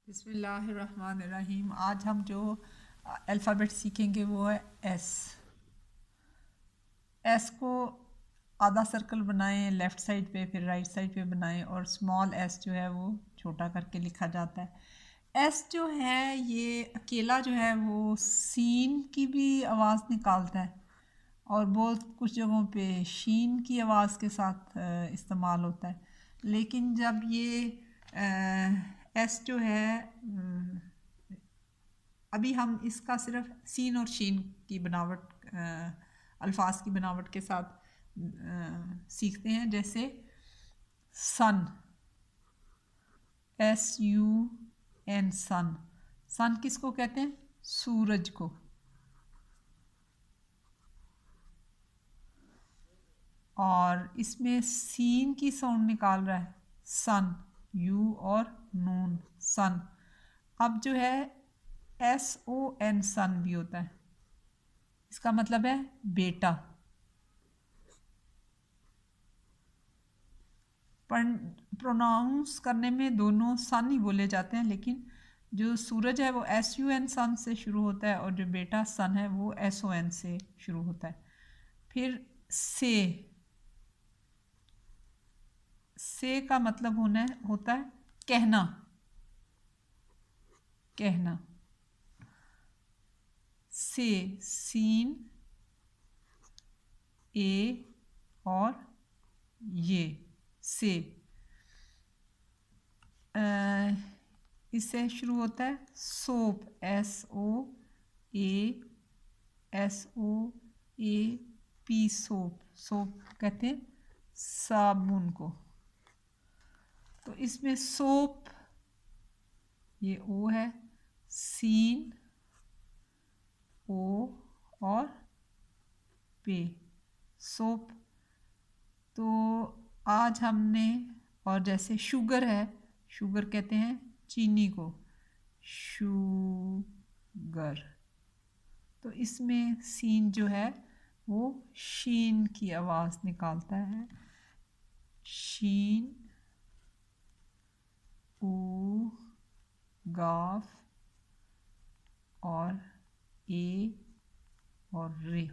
बिस्मिल्लाहिर्रहमानिर्रहीम। आज हम जो अल्फ़ाबेट सीखेंगे वो है एस। एस को आधा सर्कल बनाएं लेफ़्ट साइड पे, फिर राइट साइड पे बनाएं और स्मॉल एस जो है वो छोटा करके लिखा जाता है। एस जो है ये अकेला जो है वो सीन की भी आवाज़ निकालता है और बहुत कुछ जगहों पे शीन की आवाज़ के साथ इस्तेमाल होता है। लेकिन जब ये एस जो है अभी हम इसका सिर्फ सीन और शीन की बनावट अल्फाज की बनावट के साथ सीखते हैं। जैसे सन, SUN, सन। सन किसको कहते हैं? सूरज को। और इसमें सीन की साउंड निकाल रहा है सन, यू और नून, सन। अब जो है SON, सन भी होता है। इसका मतलब है बेटा। प्रोनाउंस करने में दोनों सन ही बोले जाते हैं, लेकिन जो सूरज है वो SUN, सन से शुरू होता है और जो बेटा सन है वो SON से शुरू होता है। फिर से का मतलब होता है कहना, कहना। से, सीन, ए और ये, से। इससे शुरू होता है सोप, SOAPSOAP, सोप। सोप कहते हैं साबुन को। तो इसमें सोप, ये ओ है, सीन, ओ और पे, सोप। तो आज हमने, और जैसे शुगर है, शुगर कहते हैं चीनी को, शुगर। तो इसमें सीन जो है वो शीन की आवाज़ निकालता है, शीन, ऊ, गाफ और ए और रे,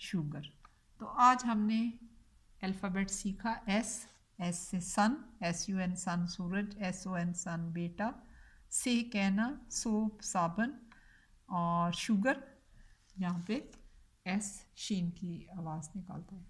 शुगर। तो आज हमने अल्फ़ाबेट सीखा एस। एस से सन, SUN, सन सूरज, SON, सन बेटा, से कहना, सोप साबन, और शुगर यहाँ पे एस शीन की आवाज़ निकालता है।